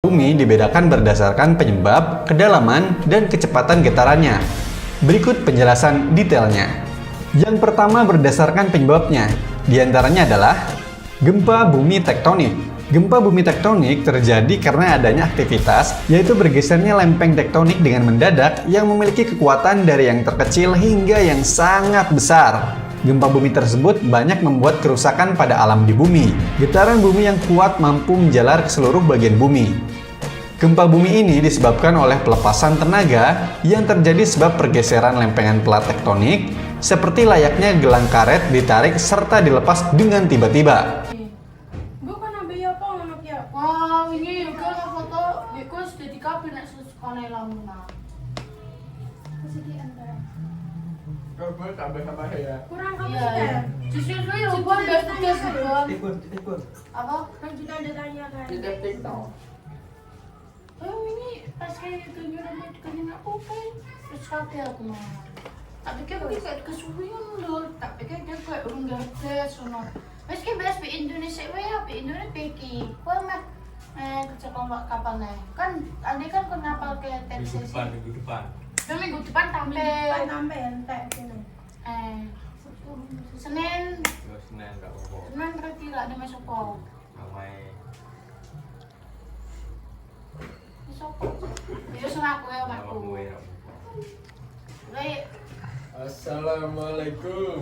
Bumi dibedakan berdasarkan penyebab, kedalaman, dan kecepatan getarannya. Berikut penjelasan detailnya. Yang pertama berdasarkan penyebabnya, diantaranya adalah gempa bumi tektonik. Gempa bumi tektonik terjadi karena adanya aktivitas, yaitu bergesernya lempeng tektonik dengan mendadak yang memiliki kekuatan dari yang terkecil hingga yang sangat besar. Gempa bumi tersebut banyak membuat kerusakan pada alam di bumi. Getaran bumi yang kuat mampu menjalar ke seluruh bagian bumi. Gempa bumi ini disebabkan oleh pelepasan tenaga yang terjadi sebab pergeseran lempengan plat tektonik, seperti layaknya gelang karet ditarik serta dilepas dengan tiba-tiba. Wah, ini juga foto because di kabinet sekolah lama. Gue tambah ya. Kurang apa sih? Justru ya, gue udah tugas Ikut. apa? Kan kita ada tanya kan. Tidak TikTok. Oh ini pas kayak itu nyuruh dikasih aku kan terus kaki aku mah. Tapi kan dia kayak kesuwen loh. Tapi kan dia kayak orang gadas sono. Mas kan BSP Indonesia ya, Indonesia peki. Kau mah kerja kelompok kapal nih. Kan andai kan kau ngapal ke TCC. Minggu depan. Minggu depan tampil. Tampil entek sini. Senin. Senin enggak apa-apa. Senin berarti lah ada masuk kau. Ramai. Masuk kau. Ya sudah aku ya aku. Baik. Assalamualaikum.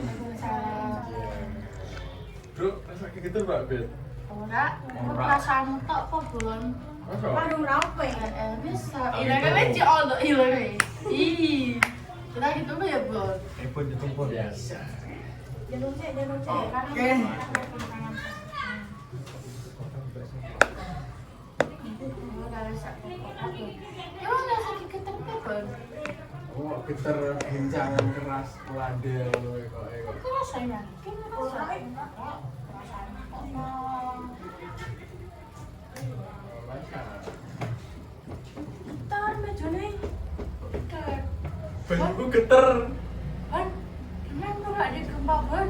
Bro, sakit gitu Mbak Bet. Ora, perasaanmu tak apa bulan. Masa? Aduh, rapi. Bisa. Iya kan aja all iya. Ih. Kita gitu ya, Bro. Ipun ditumpul biasa. Jangan cek. Oke. Ya udah sakit ketempelan. Oh, getar gincangan keras peladel kok. Keras saya. Tar bajone. Bajuku getar. Ban, kenapa nggak ada gempa, Ban?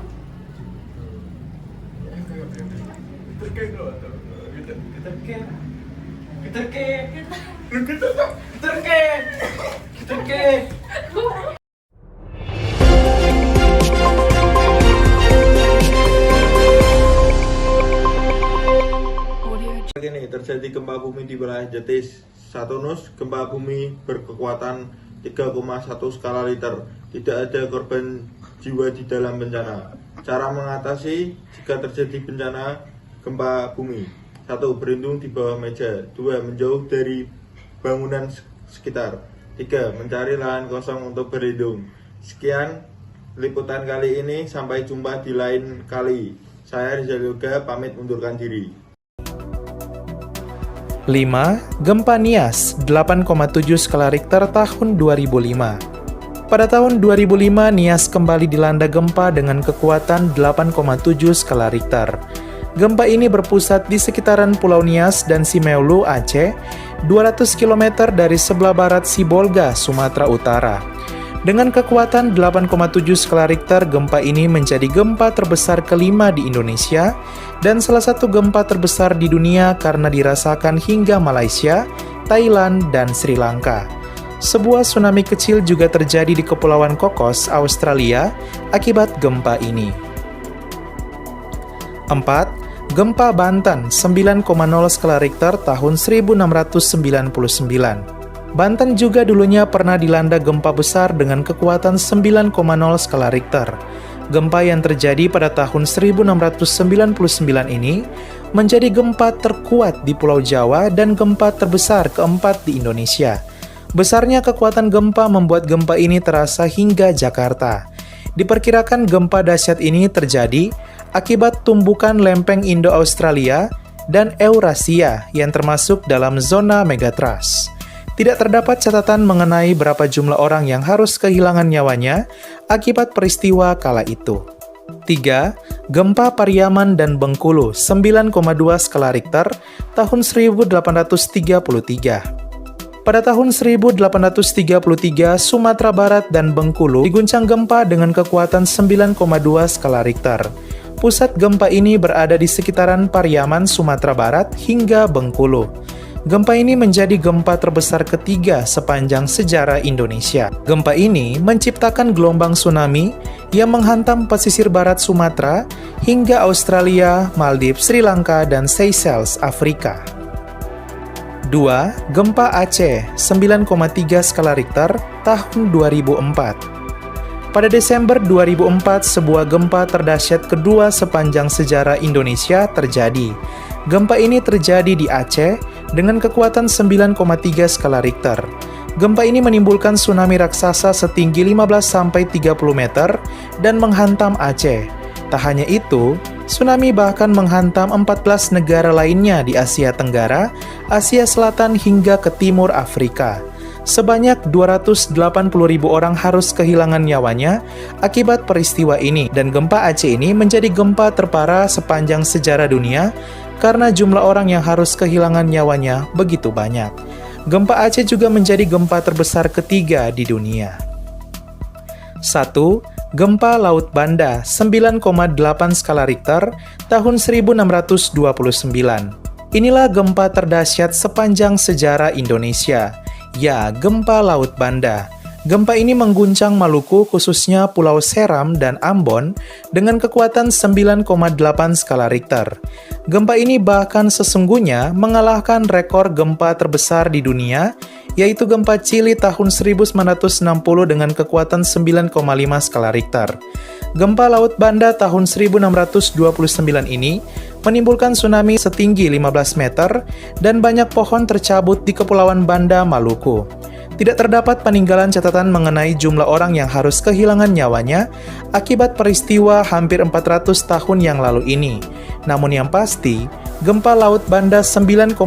Ini terjadi gempa bumi di wilayah Jetis, Saturnus. Gempa bumi berkekuatan 3,1 skala Richter. Tidak ada korban jiwa di dalam bencana. Cara mengatasi jika terjadi bencana gempa bumi: 1. Berlindung di bawah meja. 2. Menjauh dari bangunan sekitar. 3. Mencari lahan kosong untuk berlindung. Sekian liputan kali ini, sampai jumpa di lain kali. Saya Rizal Yoga pamit undurkan diri. 5. Gempa Nias 8,7 skala Richter tahun 2005. Pada tahun 2005, Nias kembali dilanda gempa dengan kekuatan 8,7 skala Richter. Gempa ini berpusat di sekitaran Pulau Nias dan Simeulu, Aceh, 200 km dari sebelah barat Sibolga, Sumatera Utara. Dengan kekuatan 8,7 skala Richter, gempa ini menjadi gempa terbesar kelima di Indonesia dan salah satu gempa terbesar di dunia karena dirasakan hingga Malaysia, Thailand, dan Sri Lanka. Sebuah tsunami kecil juga terjadi di Kepulauan Cocos, Australia, akibat gempa ini. 4. Gempa Banten 9,0 skala Richter tahun 1699. Banten juga dulunya pernah dilanda gempa besar dengan kekuatan 9,0 skala Richter. Gempa yang terjadi pada tahun 1699 ini menjadi gempa terkuat di Pulau Jawa dan gempa terbesar keempat di Indonesia. Besarnya kekuatan gempa membuat gempa ini terasa hingga Jakarta. Diperkirakan gempa dahsyat ini terjadi akibat tumbukan lempeng Indo-Australia dan Eurasia yang termasuk dalam zona megatrust. Tidak terdapat catatan mengenai berapa jumlah orang yang harus kehilangan nyawanya akibat peristiwa kala itu. 3. Gempa Pariaman dan Bengkulu 9,2 skala Richter tahun 1833. Pada tahun 1833, Sumatera Barat dan Bengkulu diguncang gempa dengan kekuatan 9,2 skala Richter. Pusat gempa ini berada di sekitaran Pariaman, Sumatera Barat hingga Bengkulu. Gempa ini menjadi gempa terbesar ketiga sepanjang sejarah Indonesia. Gempa ini menciptakan gelombang tsunami yang menghantam pesisir barat Sumatera hingga Australia, Maldives, Sri Lanka, dan Seychelles, Afrika. 2. Gempa Aceh 9,3 skala Richter tahun 2004. Pada Desember 2004, sebuah gempa terdahsyat kedua sepanjang sejarah Indonesia terjadi. Gempa ini terjadi di Aceh dengan kekuatan 9,3 skala Richter. Gempa ini menimbulkan tsunami raksasa setinggi 15-30 meter dan menghantam Aceh. Tak hanya itu, tsunami bahkan menghantam 14 negara lainnya di Asia Tenggara, Asia Selatan hingga ke timur Afrika. Sebanyak 280.000 orang harus kehilangan nyawanya akibat peristiwa ini, dan gempa Aceh ini menjadi gempa terparah sepanjang sejarah dunia karena jumlah orang yang harus kehilangan nyawanya begitu banyak. Gempa Aceh juga menjadi gempa terbesar ketiga di dunia. 1. Gempa Laut Banda 9,8 skala Richter tahun 1629. Inilah gempa terdahsyat sepanjang sejarah Indonesia. Ya, gempa Laut Banda. Gempa ini mengguncang Maluku, khususnya Pulau Seram dan Ambon, dengan kekuatan 9,8 skala Richter. Gempa ini bahkan sesungguhnya mengalahkan rekor gempa terbesar di dunia, yaitu gempa Chili tahun 1960 dengan kekuatan 9,5 skala Richter. Gempa Laut Banda tahun 1629 ini menimbulkan tsunami setinggi 15 meter dan banyak pohon tercabut di Kepulauan Banda, Maluku. Tidak terdapat peninggalan catatan mengenai jumlah orang yang harus kehilangan nyawanya akibat peristiwa hampir 400 tahun yang lalu ini. Namun yang pasti, gempa Laut Banda 9,8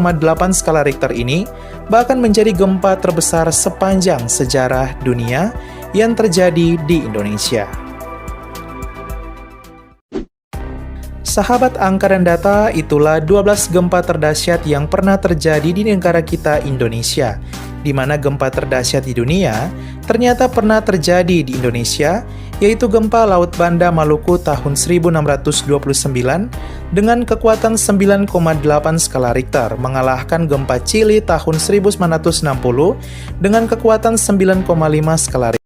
skala Richter ini bahkan menjadi gempa terbesar sepanjang sejarah dunia yang terjadi di Indonesia. Sahabat angka dan data, itulah 12 gempa terdahsyat yang pernah terjadi di negara kita Indonesia, di mana gempa terdahsyat di dunia ternyata pernah terjadi di Indonesia, yaitu gempa Laut Banda Maluku tahun 1629 dengan kekuatan 9,8 skala Richter mengalahkan gempa Chili tahun 1960 dengan kekuatan 9,5 skala Richter.